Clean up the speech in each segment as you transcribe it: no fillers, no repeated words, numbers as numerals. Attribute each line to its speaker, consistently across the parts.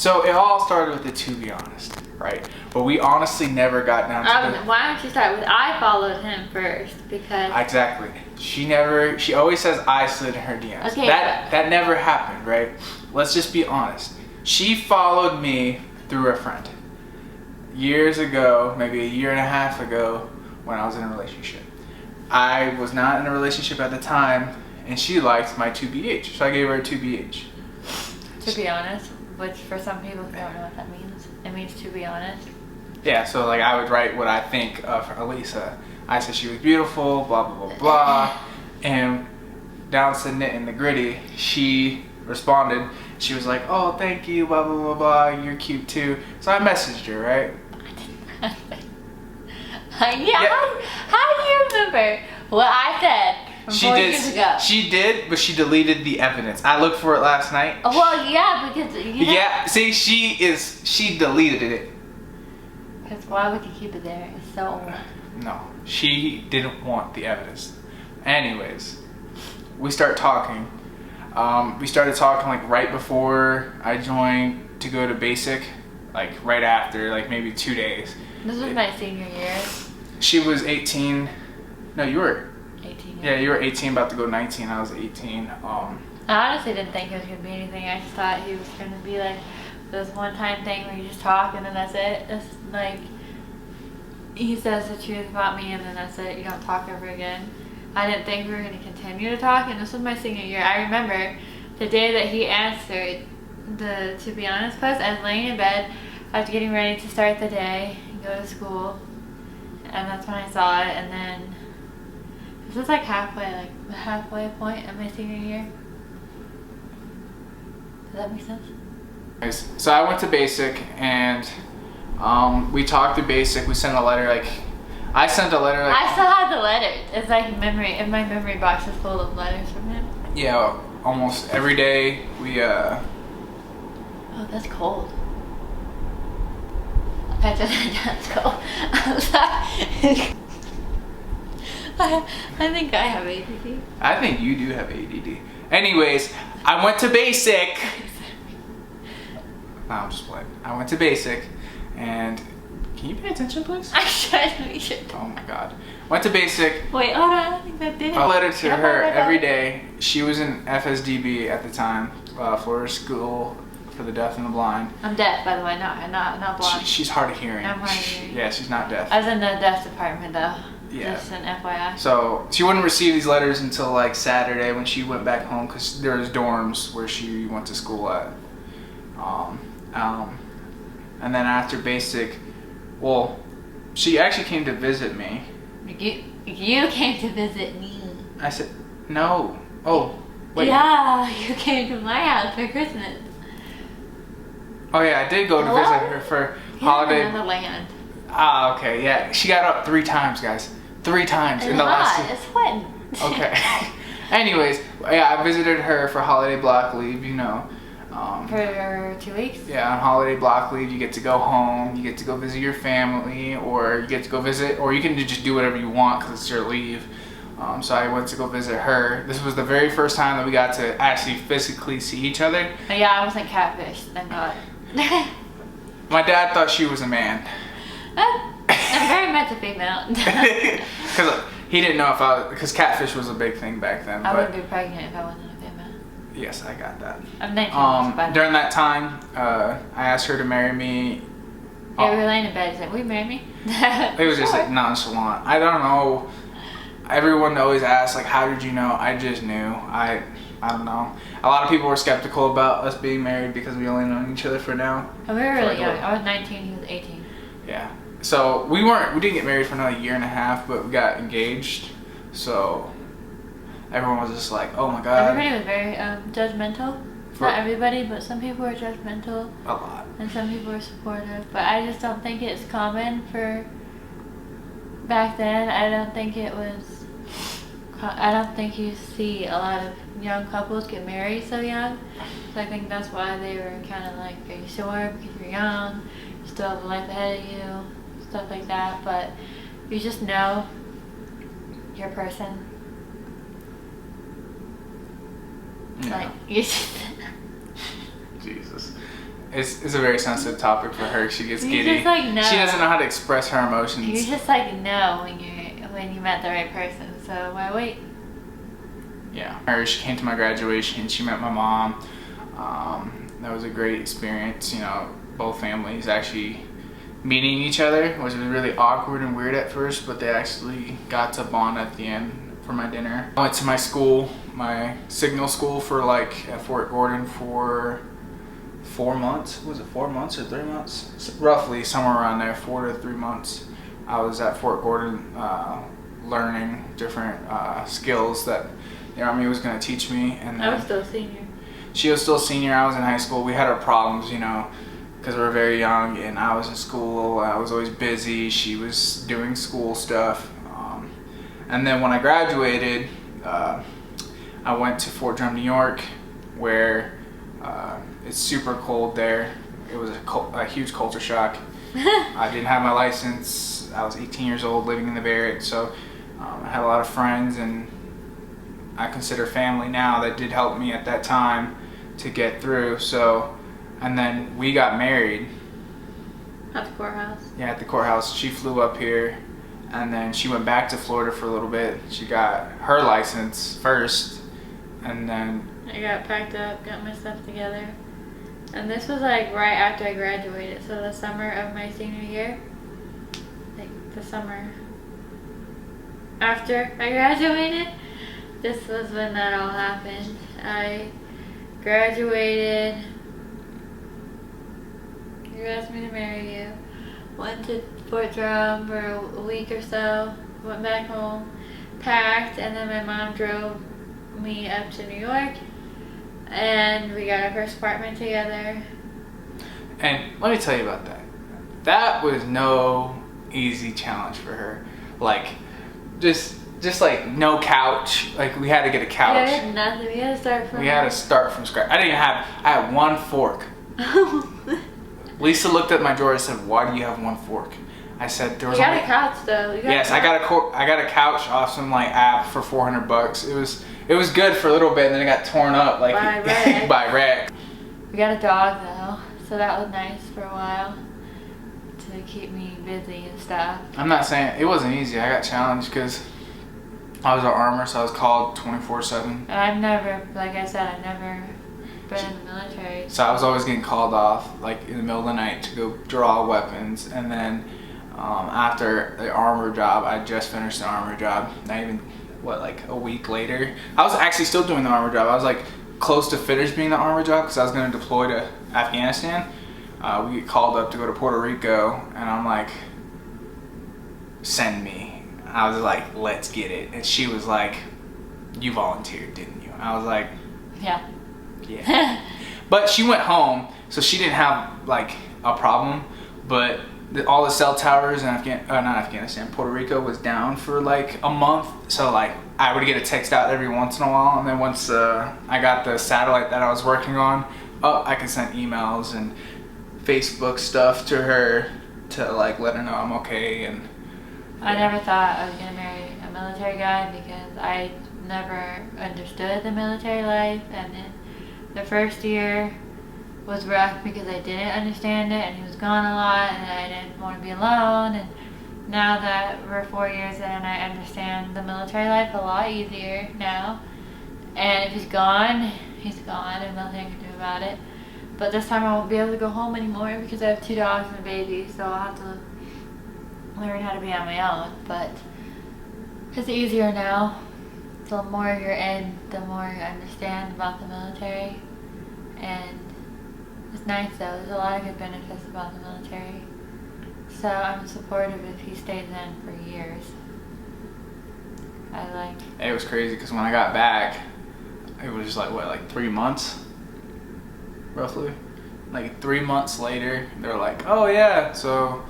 Speaker 1: So it all started with the "to be honest," right? But we honestly never got down to
Speaker 2: Why don't you start with I followed him first because
Speaker 1: exactly. She always says I slid in her DMs.
Speaker 2: Okay,
Speaker 1: That never happened, right? Let's just be honest. She followed me through a friend. Years ago, maybe a year and a half ago, when I was in a relationship. I was not in a relationship at the time, and she liked my 2BH, so I gave her a 2BH.
Speaker 2: to be honest, which for some people who don't know what that means, it means to be honest.
Speaker 1: Yeah, so like I would write what I think of Elisa. I said she was beautiful, blah, blah, blah, blah. And down to the nit and the gritty, she responded. She was like, oh, thank you, blah, blah, blah, blah. You're cute too. So I messaged her, right?
Speaker 2: How do you remember what I said from 4 years ago?
Speaker 1: She did, but she deleted the evidence. I looked for it last night.
Speaker 2: Oh, well, yeah, because
Speaker 1: Yeah, see, she deleted it.
Speaker 2: Because why would you keep it there? It's so old.
Speaker 1: No, she didn't want the evidence. Anyways, we start talking. We started talking like right before I joined to go to basic, like right after, like maybe 2 days.
Speaker 2: This was my senior year.
Speaker 1: She was 18. No, you were
Speaker 2: 18.
Speaker 1: Yeah, you were 18, about to go 19. I was 18.
Speaker 2: I honestly didn't think it was gonna be anything. I just thought he was gonna be like this one-time thing where you just talk and then that's it. It's like he says the truth about me and then that's it. You don't talk ever again. I didn't think we were gonna continue to talk, and this was my senior year. I remember the day that he answered the "to be honest" post. I was laying in bed. I was getting ready to start the day and go to school, and that's when I saw it. And then this was like the halfway point of my senior year. Does that make sense?
Speaker 1: So I went to basic and we talked to basic. We sent a letter. Like I sent a letter. Like,
Speaker 2: I still have the letters. It's like in my memory box is full of letters from him.
Speaker 1: yeah, almost every day we
Speaker 2: Oh, that's cold. That's cold. I'm sorry. I think I have ADD.
Speaker 1: I think you do have ADD. Anyways, I went to basic. No, I'm just playing. I went to basic, and can you pay attention, please?
Speaker 2: I tried to be sure.
Speaker 1: Oh my God. Went to basic.
Speaker 2: Wait, hold on. I think that did.
Speaker 1: A letter to her every day. She was in FSDB at the time, Florida School for the Deaf and the Blind.
Speaker 2: I'm deaf, by the way, not blind.
Speaker 1: She's hard of hearing.
Speaker 2: I'm hard of hearing.
Speaker 1: Yeah, she's not deaf.
Speaker 2: I was in the deaf department though.
Speaker 1: Yeah.
Speaker 2: Just an FYI.
Speaker 1: So she wouldn't receive these letters until like Saturday when she went back home because there was dorms where she went to school at. And then after basic, well, she actually came to visit me.
Speaker 2: You came to visit me.
Speaker 1: I said, no. Oh, wait.
Speaker 2: Yeah, you came to my house for Christmas.
Speaker 1: Oh yeah, I did go to visit her for holiday.
Speaker 2: Another land.
Speaker 1: Ah, okay, yeah. She got up 3 times, guys. 3 times in the last 2.
Speaker 2: It's sweating.
Speaker 1: Okay. Anyways, yeah, I visited her for holiday block leave, you know.
Speaker 2: For 2 weeks?
Speaker 1: Yeah, on holiday block leave, you get to go home, you get to go visit your family, or you get to go visit, or you can just do whatever you want because it's your leave. So I went to go visit her. This was the very first time that we got to actually physically see each other.
Speaker 2: Yeah, I wasn't catfish, thank God.
Speaker 1: My dad thought she was a man.
Speaker 2: I'm very much a female.
Speaker 1: Because he didn't know if because catfish was a big thing back then.
Speaker 2: I wouldn't be pregnant if I wasn't a female.
Speaker 1: Yes, I got that.
Speaker 2: I'm 19 months, but
Speaker 1: during that time, I asked her to marry me.
Speaker 2: Yeah, we were laying in bed and said, will you marry me?
Speaker 1: It was just like nonchalant. I don't know. Everyone always asks, like, how did you know? I just knew. I don't know. A lot of people were skeptical about us being married because we only known each other for now.
Speaker 2: And we were really young. I was 19, he was 18.
Speaker 1: Yeah. So we didn't get married for another year and a half, but we got engaged. So everyone was just like, oh my God.
Speaker 2: Everybody was very judgmental. Not everybody, but some people were judgmental.
Speaker 1: A lot.
Speaker 2: And some people were supportive. But I just don't think it's common for back then. I don't think you see a lot of young couples get married so young. So I think that's why they were kind of like, are you sure? Because you're young, you still have a life ahead of you, stuff like that. But you just know your person.
Speaker 1: Yeah.
Speaker 2: Like, you just...
Speaker 1: Jesus. It's a very sensitive topic for her. She gets
Speaker 2: You
Speaker 1: giddy.
Speaker 2: just, like, know.
Speaker 1: She doesn't know how to express her emotions.
Speaker 2: You just like know when you met the right person. So why wait?
Speaker 1: Yeah. She came to my graduation. She met my mom. That was a great experience. You know, both families actually meeting each other, which was really awkward and weird at first, but they actually got to bond at the end for my dinner. I went to my school, my signal school for like at Fort Gordon for 4 months. Was it 4 months or 3 months? Roughly somewhere around there, 4 to 3 months. I was at Fort Gordon learning different skills that the Army was going to teach me. And
Speaker 2: I was still a senior.
Speaker 1: She was still a senior. I was in high school. We had our problems, you know, because we were very young, and I was in school. I was always busy. She was doing school stuff. And then when I graduated, I went to Fort Drum, New York, where it's super cold there. It was a huge culture shock. I didn't have my license. I was 18 years old, living in the barracks, so I had a lot of friends, and I consider family now that did help me at that time to get through. So, and then we got married.
Speaker 2: At the courthouse.
Speaker 1: Yeah, at the courthouse. She flew up here, and then she went back to Florida for a little bit. She got her license first, and then
Speaker 2: I got packed up, got my stuff together. And this was like right after I graduated, so the summer of my senior year. Like the summer after I graduated, this was when that all happened. I graduated, you asked me to marry you, went to Fort Drum for a week or so, went back home, packed, and then my mom drove me up to New York. And we got our first apartment together.
Speaker 1: And let me tell you about that. That was no easy challenge for her. Like, just like no couch. Like, we had to get a couch.
Speaker 2: We had nothing. We had to start from.
Speaker 1: We had to start from scratch. I had one fork. Lisa looked at my drawer and said, "Why do you have one fork?" I said, "There was
Speaker 2: You got
Speaker 1: only."
Speaker 2: a couch though.
Speaker 1: Yes, I got a couch off some like app for $400. It was good for a little bit, and then it got torn up like by Rec.
Speaker 2: We got a dog though, so that was nice for a while to keep me busy and stuff.
Speaker 1: I'm not saying it wasn't easy. I got challenged because I was an armor, so I was called 24/7.
Speaker 2: And I've never, like I said, I've never been in the military.
Speaker 1: So I was always getting called off, like in the middle of the night, to go draw weapons. And then after the armor job, I just finished the armor job. Not even like a week later. I was actually still doing the armor job. I was like close to finished being the armor job because I was going to deploy to Afghanistan. We get called up to go to Puerto Rico, and I'm like, send me. I was like, let's get it. And she was like, you volunteered, didn't you? I was like,
Speaker 2: Yeah.
Speaker 1: yeah. But she went home, so she didn't have like a problem. But all the cell towers in Puerto Rico was down for like a month. So like I would get a text out every once in a while, and then once I got the satellite that I was working on, I could send emails and Facebook stuff to her to like let her know I'm okay. And
Speaker 2: I never thought I was gonna marry a military guy because I never understood the military life, and the first year was rough because I didn't understand it, and he was gone a lot, and I didn't want to be alone. And now that we're 4 years in, I understand the military life a lot easier now. And if he's gone, and nothing I can do about it. But this time I won't be able to go home anymore because I have 2 dogs and a baby, so I'll have to learn how to be on my own. But it's easier now. The more you're in, the more you understand about the military. And it's nice though. There's a lot of good benefits about the military. So I'm supportive if he stays in for years.
Speaker 1: It was crazy because when I got back, it was like 3 months, roughly. Like 3 months later, they were like, "Oh yeah, so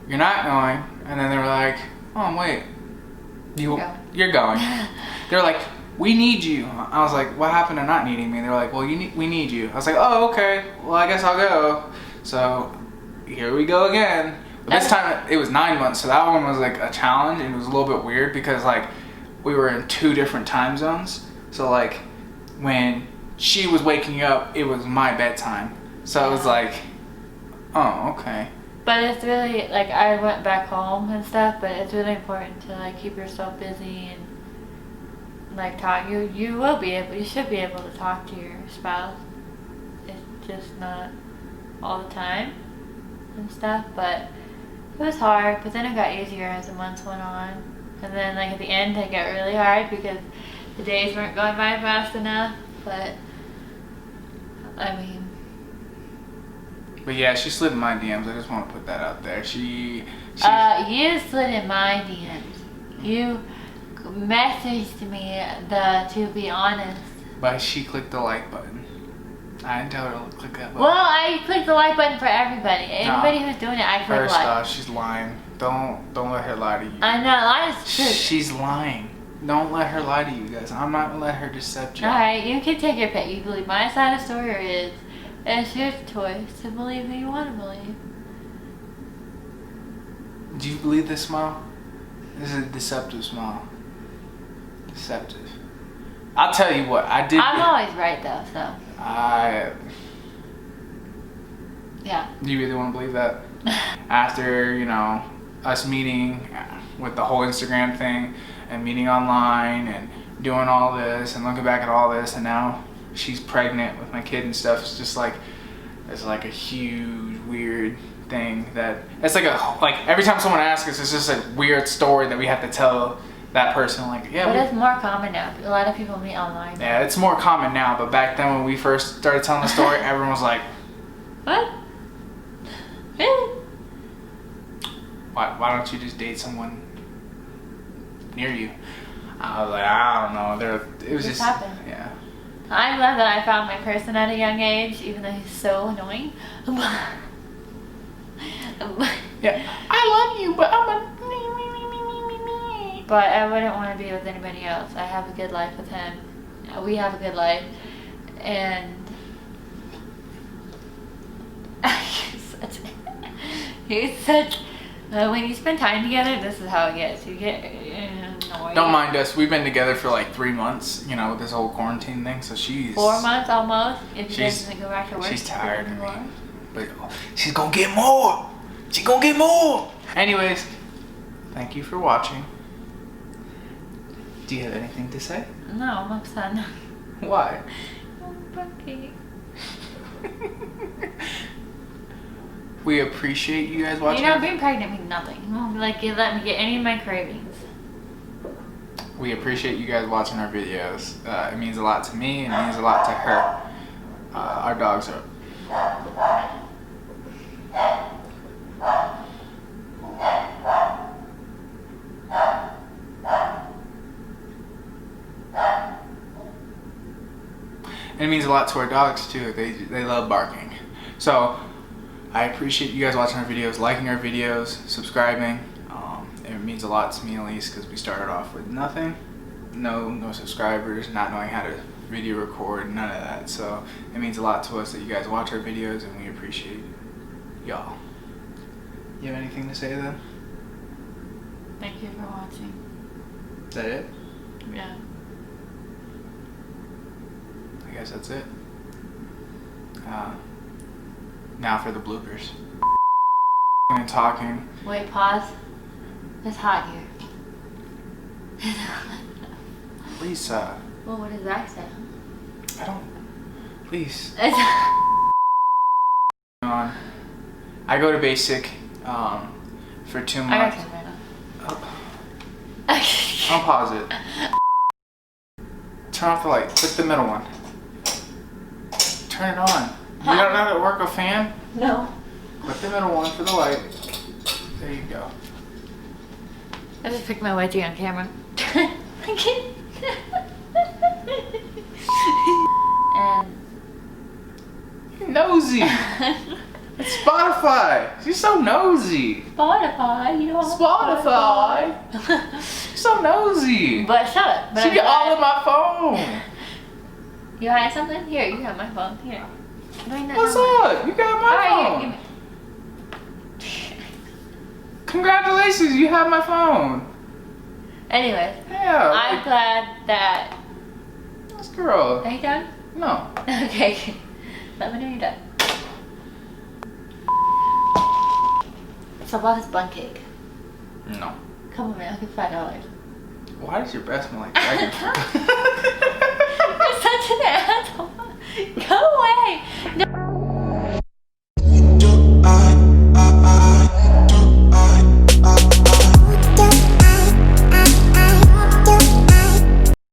Speaker 1: you're not going," and then they were like, "Oh wait, you're going." They were like, "We need you." I was like, "What happened to not needing me?" They were like, "Well, we need you." I was like, "Oh, okay. Well, I guess I'll go." So here we go again. But this time it was 9 months, so that one was like a challenge, and it was a little bit weird because like we were in 2 different time zones. So like when she was waking up, it was my bedtime. So it was like, oh, okay.
Speaker 2: But it's really, like, I went back home and stuff, but it's really important to, like, keep yourself busy and, like, talk. You should be able to talk to your spouse. It's just not all the time and stuff, but it was hard, but then it got easier as the months went on. And then, like, at the end, it got really hard because the days weren't going by fast enough, but, I mean...
Speaker 1: But yeah, she slid in my DMs. I just want to put that out there.
Speaker 2: You slid in my DMs. You messaged me, to be honest.
Speaker 1: But she clicked the like button. I didn't tell her to click that button.
Speaker 2: Well, I clicked the like button for everybody. Anybody who's doing it, I click like.
Speaker 1: First off, she's lying. Don't let her lie to you.
Speaker 2: I'm not lying. It's true.
Speaker 1: She's lying. Don't let her lie to you guys. I'm not gonna let her deception you.
Speaker 2: Alright, you can take your pick. You believe my side of the story or is. It's your choice to believe who you want to believe.
Speaker 1: Do you believe this smile? This is a deceptive smile. Deceptive. I'll tell you what, I did.
Speaker 2: I'm always right though, so. Yeah.
Speaker 1: Do you really want to believe that? After, us meeting with the whole Instagram thing and meeting online and doing all this and looking back at all this, and now she's pregnant with my kid and stuff. It's just like, it's like a huge weird thing that it's like every time someone asks us, it's just a weird story that we have to tell that person. Like, yeah,
Speaker 2: but it's more common now. A lot of people meet online.
Speaker 1: Yeah, it's more common now, but back then when we first started telling the story, everyone was like,
Speaker 2: what? Really?
Speaker 1: Why don't you just date someone near you? I was like, I don't know. It was just
Speaker 2: happened.
Speaker 1: Yeah.
Speaker 2: I'm glad that I found my person at a young age, even though he's so annoying.
Speaker 1: Yeah, I love you, but I'm a...
Speaker 2: But I wouldn't want to be with anybody else. I have a good life with him. We have a good life. And... he's such... when you spend time together, this is how it gets. You get annoyed.
Speaker 1: Don't mind us. We've been together for like 3 months, with this whole quarantine thing. So she's
Speaker 2: 4 months almost. If she doesn't go back to work,
Speaker 1: she's tired of me. But she's gonna get more. She's gonna get more. Anyways, thank you for watching. Do you have anything to say?
Speaker 2: No, I'm upset.
Speaker 1: Why?
Speaker 2: Okay.
Speaker 1: We appreciate you guys watching.
Speaker 2: Being pregnant means nothing. Like, you let me get any of my cravings.
Speaker 1: We appreciate you guys watching our videos. It means a lot to me, and it means a lot to her. Our dogs are... And it means a lot to our dogs too. They love barking. So I appreciate you guys watching our videos, liking our videos, subscribing. It means a lot to me, at least, because we started off with nothing, no subscribers, not knowing how to video record, none of that. So it means a lot to us that you guys watch our videos, and we appreciate y'all. You have anything to say then?
Speaker 2: Thank you for watching.
Speaker 1: Is that it?
Speaker 2: Yeah.
Speaker 1: I guess that's it. Now for the bloopers. And talking.
Speaker 2: Wait, pause. It's hot here.
Speaker 1: Lisa.
Speaker 2: Well, what does that say?
Speaker 1: I don't. Please.
Speaker 2: It's
Speaker 1: On. I go to basic for 2 months.
Speaker 2: I got you right now.
Speaker 1: I'll pause it. Turn off the light. Click the middle one. Turn it on. You don't know how to work a fan?
Speaker 2: No.
Speaker 1: Click the middle one for the light. There you go.
Speaker 2: I just picked my wedgie on camera. And
Speaker 1: You're nosy. It's Spotify. You're so nosy.
Speaker 2: Spotify, you know.
Speaker 1: Spotify. You're so nosy.
Speaker 2: But shut up. But
Speaker 1: She get all in my phone.
Speaker 2: You hide something? Here, you have my phone. Here.
Speaker 1: What's up? You got my phone. Congratulations, you have my phone.
Speaker 2: Anyways,
Speaker 1: Yeah.
Speaker 2: I'm glad that...
Speaker 1: This girl.
Speaker 2: Are you done?
Speaker 1: No.
Speaker 2: Okay. Let me know you're done. So I bought this bun cake.
Speaker 1: No.
Speaker 2: Come on, man. I'll give $5.
Speaker 1: Why does your breath smell like dragon fruit?
Speaker 2: You're such an asshole. Go away. No.